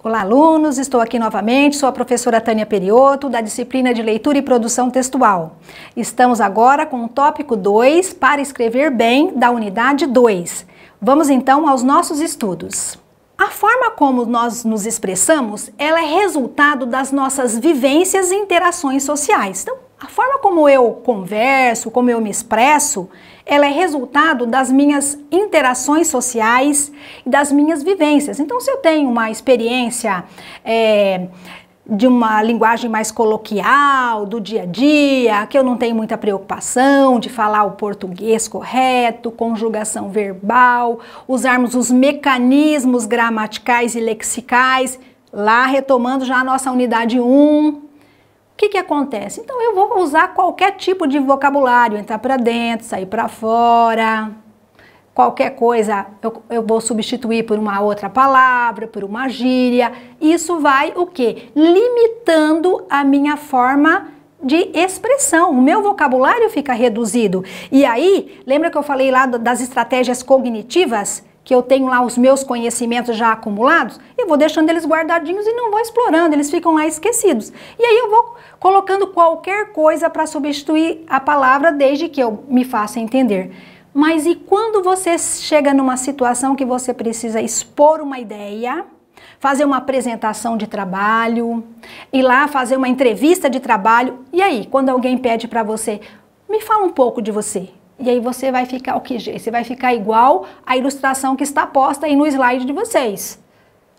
Olá, alunos! Estou aqui novamente, sou a professora Tânia Periotto, da disciplina de Leitura e Produção Textual. Estamos agora com o tópico 2, para escrever bem, da unidade 2. Vamos então aos nossos estudos. A forma como nós nos expressamos, ela é resultado das nossas vivências e interações sociais. Então, a forma como eu converso, como eu me expresso, ela é resultado das minhas interações sociais e das minhas vivências. Então, se eu tenho uma experiência de uma linguagem mais coloquial, do dia a dia, que eu não tenho muita preocupação de falar o português correto, conjugação verbal, usarmos os mecanismos gramaticais e lexicais, lá retomando já a nossa unidade 1, o que acontece? Então eu vou usar qualquer tipo de vocabulário, entrar para dentro, sair para fora, qualquer coisa eu vou substituir por uma outra palavra, por uma gíria. Isso vai o quê? Limitando a minha forma de expressão, o meu vocabulário fica reduzido. E aí, lembra que eu falei lá das estratégias cognitivas? Que eu tenho lá os meus conhecimentos já acumulados, eu vou deixando eles guardadinhos e não vou explorando, eles ficam lá esquecidos. E aí eu vou colocando qualquer coisa para substituir a palavra desde que eu me faça entender. Mas e quando você chega numa situação que você precisa expor uma ideia, fazer uma apresentação de trabalho, ir lá fazer uma entrevista de trabalho, e aí, quando alguém pede para você, me fala um pouco de você. E aí você vai ficar o que, gente? Você vai ficar igual a ilustração que está posta aí no slide de vocês.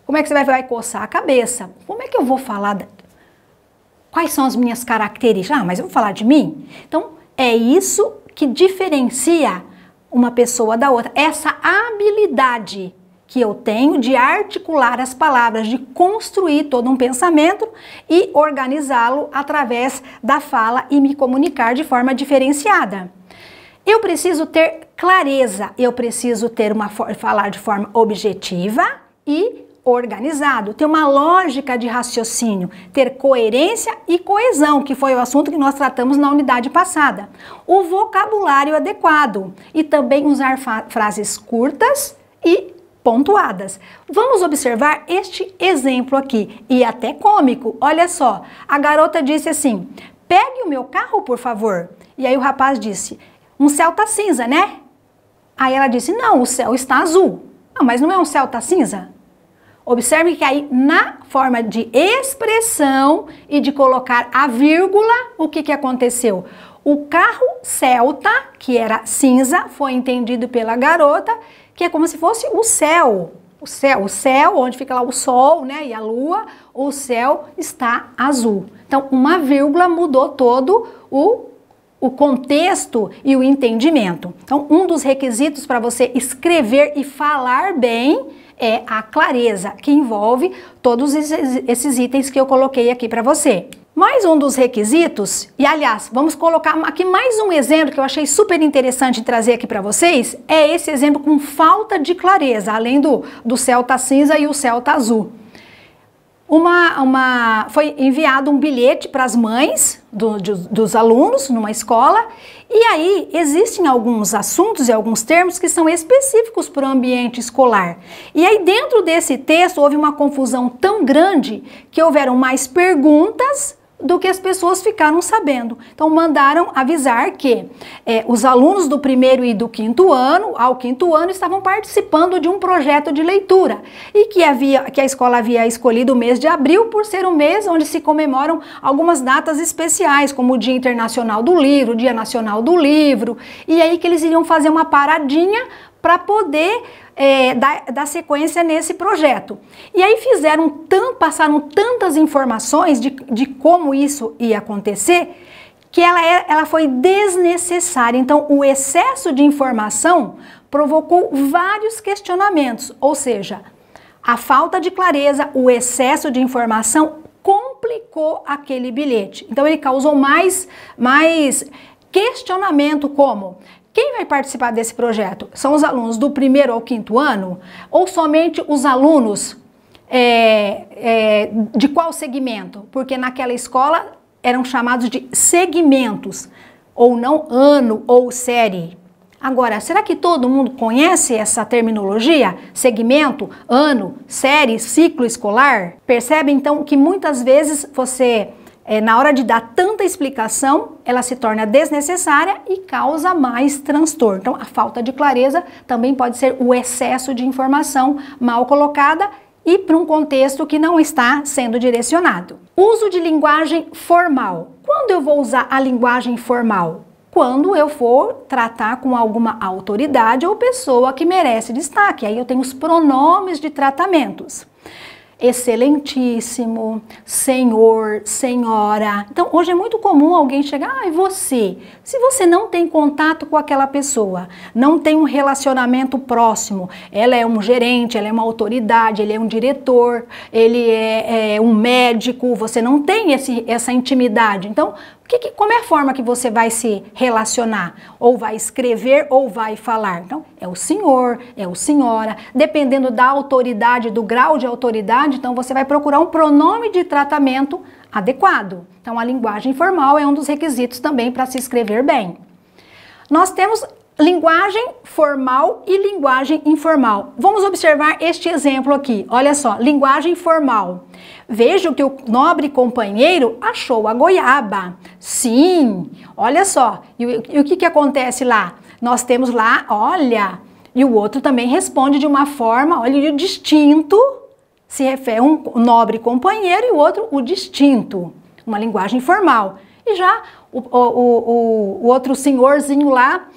Como é que você vai coçar a cabeça? Como é que eu vou falar? Quais são as minhas características? Ah, mas eu vou falar de mim? Então, é isso que diferencia uma pessoa da outra. Essa habilidade que eu tenho de articular as palavras, de construir todo um pensamento e organizá-lo através da fala e me comunicar de forma diferenciada. Eu preciso ter clareza, eu preciso falar de forma objetiva e organizado, ter uma lógica de raciocínio, ter coerência e coesão, que foi o assunto que nós tratamos na unidade passada. O vocabulário adequado e também usar frases curtas e pontuadas. Vamos observar este exemplo aqui, e até cômico. Olha só, a garota disse assim, pegue o meu carro, por favor. E aí o rapaz disse, um Celta cinza, né? Aí ela disse, não, o céu está azul. Ah, mas não é um Celta cinza? Observe que aí, na forma de expressão e de colocar a vírgula, o que aconteceu? O carro Celta, que era cinza, foi entendido pela garota, que é como se fosse o céu. O céu, onde fica lá o sol, né, e a lua, o céu está azul. Então, uma vírgula mudou todo o contexto e o entendimento. Então, um dos requisitos para você escrever e falar bem é a clareza, que envolve todos esses itens que eu coloquei aqui para você. Mais um dos requisitos, e aliás, vamos colocar aqui mais um exemplo que eu achei super interessante trazer aqui para vocês, é esse exemplo com falta de clareza, além do Celta cinza e o Celta azul. Foi enviado um bilhete para as mães dos alunos numa escola, e aí existem alguns assuntos e alguns termos que são específicos para o ambiente escolar. E aí dentro desse texto houve uma confusão tão grande que houveram mais perguntas do que as pessoas ficaram sabendo. Então mandaram avisar que os alunos do primeiro e do quinto ano, ao quinto ano, estavam participando de um projeto de leitura e que a escola havia escolhido o mês de abril por ser um mês onde se comemoram algumas datas especiais, como o Dia Internacional do Livro, o Dia Nacional do Livro, e aí que eles iriam fazer uma paradinha para poder dar sequência nesse projeto. E aí passaram tantas informações de como isso ia acontecer, que ela foi desnecessária. Então, o excesso de informação provocou vários questionamentos, ou seja, a falta de clareza, o excesso de informação complicou aquele bilhete. Então, ele causou mais questionamento como... Quem vai participar desse projeto? São os alunos do primeiro ao quinto ano? Ou somente os alunos de qual segmento? Porque naquela escola eram chamados de segmentos, ou não ano ou série. Agora, será que todo mundo conhece essa terminologia? Segmento, ano, série, ciclo escolar? Percebe então que muitas vezes você, na hora de dar tanta explicação, ela se torna desnecessária e causa mais transtorno. Então, a falta de clareza também pode ser o excesso de informação mal colocada e para um contexto que não está sendo direcionado. Uso de linguagem formal. Quando eu vou usar a linguagem formal? Quando eu for tratar com alguma autoridade ou pessoa que merece destaque. Aí eu tenho os pronomes de tratamentos. Excelentíssimo, senhor, senhora. Então, hoje é muito comum alguém chegar, você. Se você não tem contato com aquela pessoa, não tem um relacionamento próximo, ela é um gerente, ela é uma autoridade, ele é um diretor, ele é um médico, você não tem essa intimidade. Então, como é a forma que você vai se relacionar? Ou vai escrever ou vai falar? Então, é o senhor, é o senhora, dependendo da autoridade, do grau de autoridade, então você vai procurar um pronome de tratamento adequado. Então, a linguagem formal é um dos requisitos também para se escrever bem. Nós temos linguagem formal e linguagem informal. Vamos observar este exemplo aqui. Olha só, linguagem formal. Vejo que o nobre companheiro achou a goiaba. Sim, olha só. E o que acontece lá? Nós temos lá, olha, e o outro também responde de uma forma, olha, o distinto se refere um nobre companheiro e o outro o distinto. Uma linguagem formal. E já o outro senhorzinho lá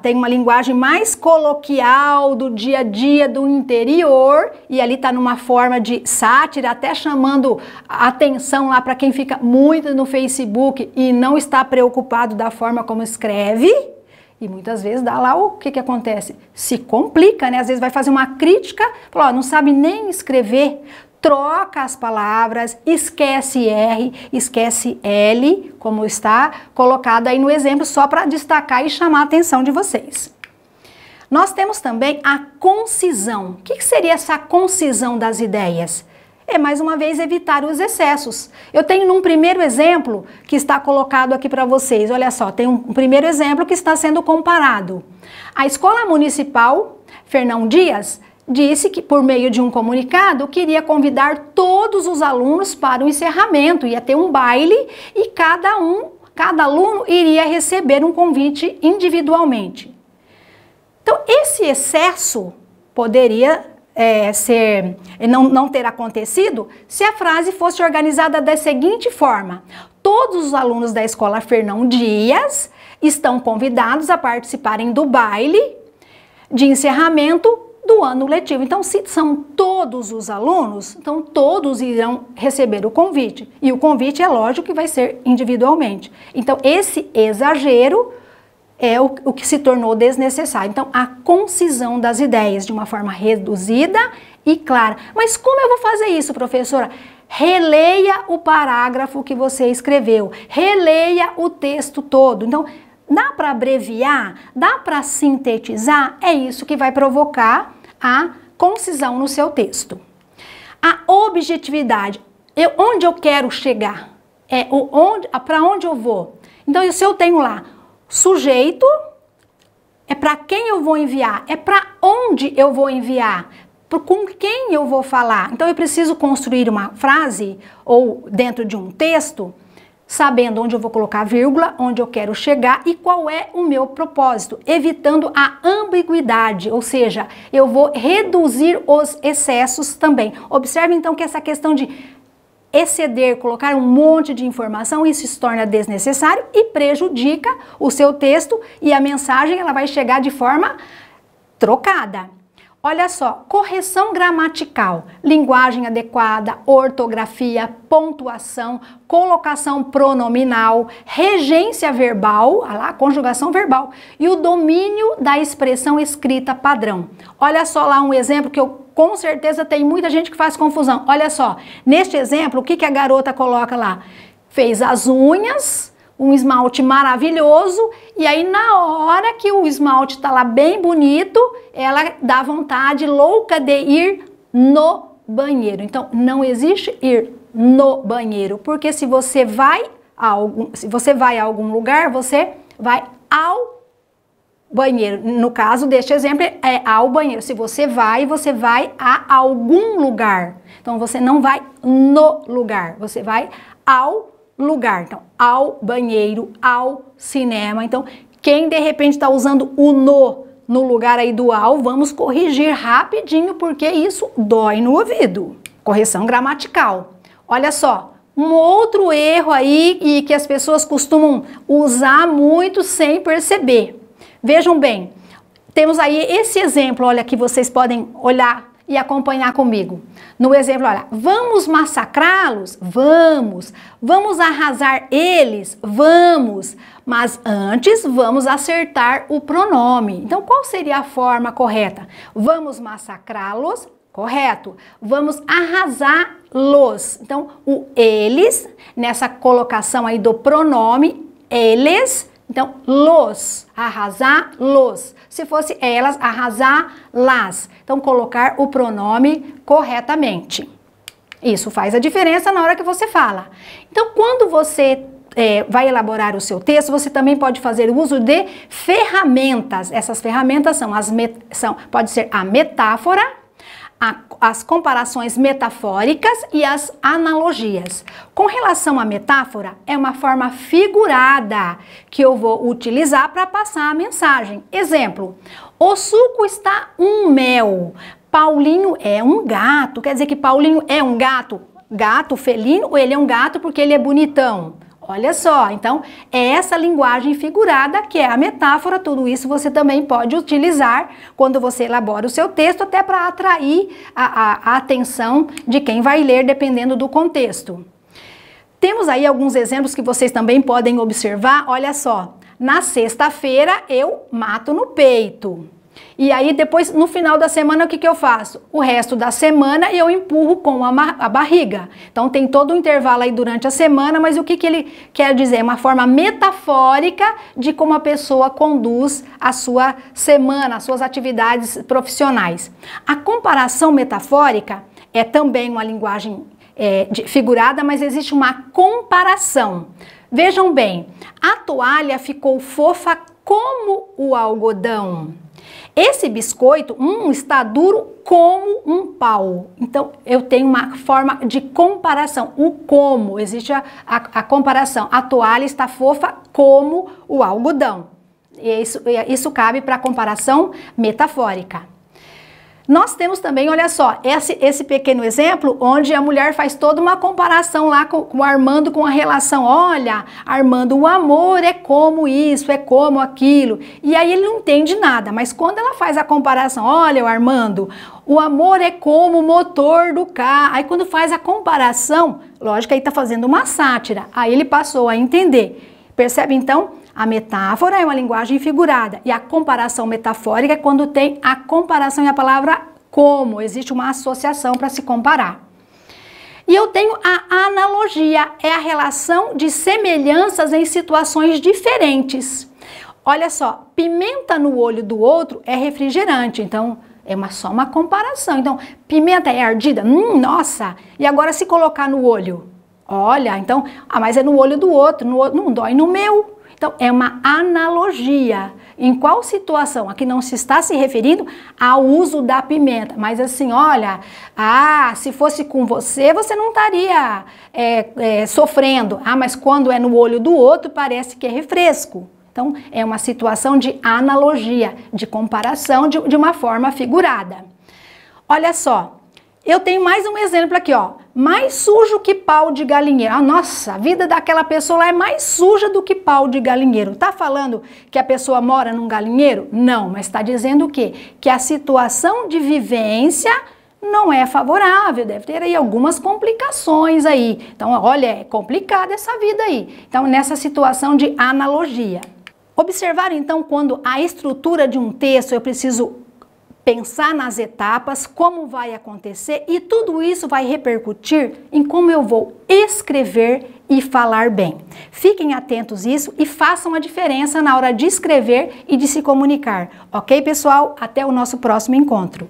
tem uma linguagem mais coloquial do dia a dia do interior e ali está numa forma de sátira, até chamando a atenção lá para quem fica muito no Facebook e não está preocupado da forma como escreve. E muitas vezes dá lá o que acontece? Se complica, né? Às vezes vai fazer uma crítica, fala, não sabe nem escrever. Troca as palavras, esquece R, esquece L, como está colocado aí no exemplo, só para destacar e chamar a atenção de vocês. Nós temos também a concisão. O que seria essa concisão das ideias? É, mais uma vez, evitar os excessos. Eu tenho num primeiro exemplo que está colocado aqui para vocês. Olha só, tem um primeiro exemplo que está sendo comparado. A Escola Municipal Fernão Dias disse que, por meio de um comunicado, queria convidar todos os alunos para o encerramento, ia ter um baile e cada aluno iria receber um convite individualmente. Então, esse excesso poderia não ter acontecido se a frase fosse organizada da seguinte forma: todos os alunos da Escola Fernão Dias estão convidados a participarem do baile de encerramento do ano letivo. Então, se são todos os alunos, então todos irão receber o convite. E o convite é lógico que vai ser individualmente. Então, esse exagero é o que se tornou desnecessário. Então, a concisão das ideias de uma forma reduzida e clara. Mas como eu vou fazer isso, professora? Releia o parágrafo que você escreveu. Releia o texto todo. Então, dá para abreviar? Dá para sintetizar? É isso que vai provocar a concisão no seu texto. A objetividade. Onde eu quero chegar? Para onde eu vou? Então, se eu tenho lá sujeito, é para quem eu vou enviar? É para onde eu vou enviar? Com quem eu vou falar? Então, eu preciso construir uma frase ou dentro de um texto sabendo onde eu vou colocar vírgula, onde eu quero chegar e qual é o meu propósito, evitando a ambiguidade, ou seja, eu vou reduzir os excessos também. Observe então que essa questão de exceder, colocar um monte de informação, isso se torna desnecessário e prejudica o seu texto e a mensagem ela vai chegar de forma trocada. Olha só, correção gramatical, linguagem adequada, ortografia, pontuação, colocação pronominal, regência verbal, olha lá, conjugação verbal e o domínio da expressão escrita padrão. Olha só lá um exemplo que eu com certeza tem muita gente que faz confusão. Olha só, neste exemplo, o que a garota coloca lá? Fez as unhas, um esmalte maravilhoso, e aí na hora que o esmalte tá lá bem bonito, ela dá vontade louca de ir no banheiro. Então, não existe ir no banheiro, porque se você vai a algum lugar, você vai ao banheiro. No caso deste exemplo, é ao banheiro. Se você vai a algum lugar. Então, você não vai no lugar, você vai ao lugar. Então, ao banheiro, ao cinema. Então, quem de repente está usando o no lugar aí do ao, vamos corrigir rapidinho, porque isso dói no ouvido. Correção gramatical. Olha só. Um outro erro aí e que as pessoas costumam usar muito sem perceber. Vejam bem, temos aí esse exemplo, olha, que vocês podem olhar e acompanhar comigo. No exemplo, olha, vamos massacrá-los? Vamos. Vamos arrasar eles? Vamos. Mas antes, vamos acertar o pronome. Então, qual seria a forma correta? Vamos massacrá-los? Correto. Vamos arrasá-los. Então, o eles, nessa colocação aí do pronome, eles, então, los, arrasá-los. Se fosse elas, arrasá-las. Então, colocar o pronome corretamente. Isso faz a diferença na hora que você fala. Então, quando você vai elaborar o seu texto, você também pode fazer uso de ferramentas. Essas ferramentas pode ser a metáfora, as comparações metafóricas e as analogias. Com relação à metáfora, é uma forma figurada que eu vou utilizar para passar a mensagem. Exemplo, o suco está um mel, Paulinho é um gato. Quer dizer que Paulinho é um gato? Gato felino ou ele é um gato porque ele é bonitão? Olha só, então, é essa linguagem figurada que é a metáfora, tudo isso você também pode utilizar quando você elabora o seu texto, até para atrair a atenção de quem vai ler, dependendo do contexto. Temos aí alguns exemplos que vocês também podem observar, olha só, na sexta-feira eu mato no peito. E aí depois, no final da semana, o que eu faço? O resto da semana eu empurro com a barriga. Então tem todo um intervalo aí durante a semana, mas o que ele quer dizer? É uma forma metafórica de como a pessoa conduz a sua semana, as suas atividades profissionais. A comparação metafórica é também uma linguagem figurada, mas existe uma comparação. Vejam bem, a toalha ficou fofa como o algodão. Esse biscoito está duro como um pau. Então, eu tenho uma forma de comparação. O como, existe a comparação. A toalha está fofa como o algodão. Isso cabe para a comparação metafórica. Nós temos também, olha só, esse pequeno exemplo onde a mulher faz toda uma comparação lá com o Armando com a relação. Olha, Armando, o amor é como isso, é como aquilo. E aí ele não entende nada, mas quando ela faz a comparação, olha, Armando, o amor é como o motor do carro. Aí quando faz a comparação, lógico que aí está fazendo uma sátira. Aí ele passou a entender. Percebe então? A metáfora é uma linguagem figurada e a comparação metafórica é quando tem a comparação e a palavra como, existe uma associação para se comparar. E eu tenho a analogia, é a relação de semelhanças em situações diferentes. Olha só, pimenta no olho do outro é refrigerante, então é só uma comparação. Então, pimenta é ardida? Nossa! E agora se colocar no olho? Olha, então, mas é no olho do outro, não dói no meu. Então, é uma analogia. Em qual situação? Aqui não se está se referindo ao uso da pimenta, mas assim, olha, se fosse com você, você não estaria sofrendo. Mas quando é no olho do outro, parece que é refresco. Então, é uma situação de analogia, de comparação de uma forma figurada. Olha só, eu tenho mais um exemplo aqui, ó. Mais sujo que pau de galinheiro. Nossa, a vida daquela pessoa lá é mais suja do que pau de galinheiro. Tá falando que a pessoa mora num galinheiro? Não, mas está dizendo o quê? Que a situação de vivência não é favorável, deve ter aí algumas complicações aí. Então, olha, é complicada essa vida aí. Então, nessa situação de analogia. Observar, então, quando a estrutura de um texto eu preciso pensar nas etapas, como vai acontecer e tudo isso vai repercutir em como eu vou escrever e falar bem. Fiquem atentos a isso e façam a diferença na hora de escrever e de se comunicar. Ok, pessoal? Até o nosso próximo encontro.